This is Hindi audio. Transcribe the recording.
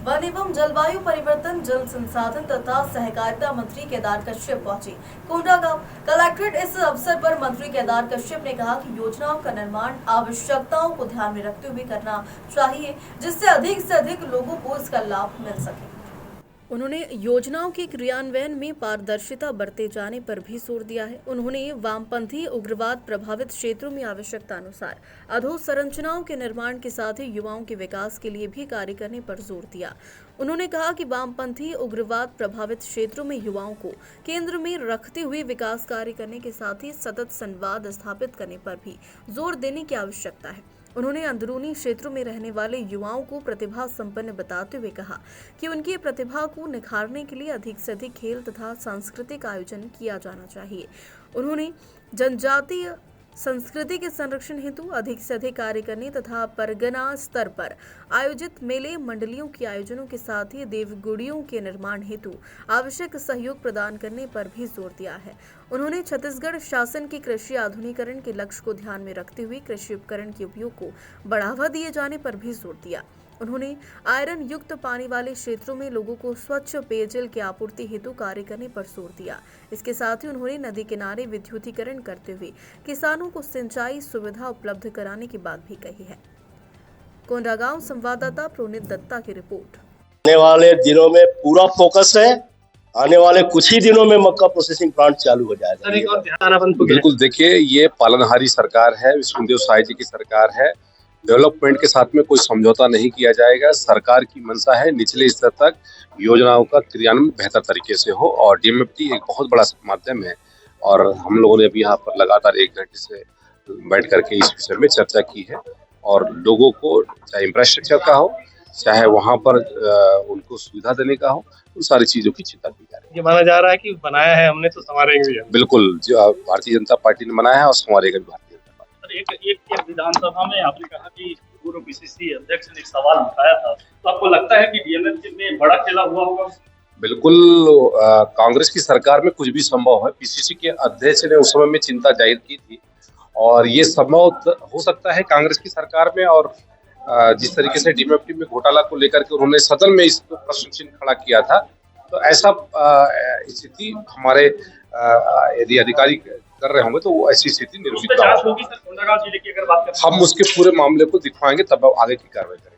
वन एवं जलवायु परिवर्तन, जल संसाधन तथा सहकारिता मंत्री केदार कश्यप पहुंचे कोंडागांव कलेक्ट्रेट। इस अवसर पर मंत्री केदार कश्यप ने कहा कि योजनाओं का निर्माण आवश्यकताओं को ध्यान में रखते हुए करना चाहिए, जिससे अधिक से अधिक लोगों को इसका लाभ मिल सके। उन्होंने योजनाओं के क्रियान्वयन में पारदर्शिता बरते जाने पर भी जोर दिया है। उन्होंने वामपंथी उग्रवाद प्रभावित क्षेत्रों में आवश्यकता अनुसार अधोसंरचनाओं के निर्माण के साथ ही युवाओं के विकास के लिए भी कार्य करने पर जोर दिया। उन्होंने कहा कि वामपंथी उग्रवाद प्रभावित क्षेत्रों में युवाओं को केंद्र में रखते हुए विकास कार्य करने के साथ ही सतत संवाद स्थापित करने पर भी जोर देने की आवश्यकता है। उन्होंने अंदरूनी क्षेत्रों में रहने वाले युवाओं को प्रतिभा संपन्न बताते हुए कहा कि उनकी प्रतिभा को निखारने के लिए अधिक से अधिक खेल तथा सांस्कृतिक आयोजन किया जाना चाहिए। उन्होंने जनजातीय संस्कृति के संरक्षण हेतु अधिक से अधिक कार्य करने तथा परगना स्तर पर आयोजित मेले मंडलियों के आयोजनों के साथ ही देवगुड़ियों के निर्माण हेतु आवश्यक सहयोग प्रदान करने पर भी जोर दिया है। उन्होंने छत्तीसगढ़ शासन के कृषि आधुनिकीकरण के लक्ष्य को ध्यान में रखते हुए कृषि उपकरण के उपयोग को बढ़ावा दिए जाने पर भी जोर दिया। उन्होंने आयरन युक्त पानी वाले क्षेत्रों में लोगों को स्वच्छ पेयजल की आपूर्ति हेतु कार्य करने पर जोर दिया। इसके साथ ही उन्होंने नदी किनारे विद्युतीकरण करते हुए किसानों को सिंचाई सुविधा उपलब्ध कराने की बात भी कही है। कोंडागांव संवाददाता प्रोनित दत्ता की रिपोर्ट। आने वाले दिनों में पूरा फोकस है, आने वाले कुछ ही दिनों में मक्का प्रोसेसिंग प्लांट चालू हो जाएगा। बिल्कुल, देखिए ये पालनहारी सरकार है, विष्णुदेव साय जी की सरकार है। डेवलपमेंट के साथ में कोई समझौता नहीं किया जाएगा। सरकार की मंशा है निचले स्तर तक योजनाओं का क्रियान्वयन बेहतर तरीके से हो और डीएमएफटी एक बहुत बड़ा माध्यम है और हम लोगों ने अभी यहाँ पर लगातार 1 घंटे से बैठ करके इस विषय में चर्चा की है और लोगों को चाहे इंफ्रास्ट्रक्चर का हो चाहे वहाँ पर उनको सुविधा देने का हो, उन सारी चीजों की चिंता की जा रही है। ये माना जा रहा है कि बनाया है हमने तो संवारेंगे भी हम। बिल्कुल, जो भारतीय जनता पार्टी ने बनाया है और संवारेगा भी भारतीय जनता पार्टी। एक विधानसभा में आपने कहा कि पूर्व पीसीसी अध्यक्ष ने एक सवाल उठाया था, तो आपको लगता है कि डीएमएफ में बड़ा खेला हुआ होगा? बिल्कुल, कांग्रेस की सरकार में कुछ भी संभव है। पीसीसी के अध्यक्ष ने उस समय में चिंता जाहिर की थी और ये संभव हो सकता है कांग्रेस की सरकार में। और जिस तरीके से डीएमएफटी में घोटाला को लेकर के उन्होंने सदन में इस प्रश्न चिन्ह खड़ा किया था, तो ऐसा स्थिति हमारे यदि अधिकारी कर रहे होंगे तो वो ऐसी स्थिति निरूपित होगी। सर, कोंडागांव जिले की अगर बात करें, हम उसके पूरे मामले को दिखवाएंगे तब आगे की कार्रवाई करेंगे।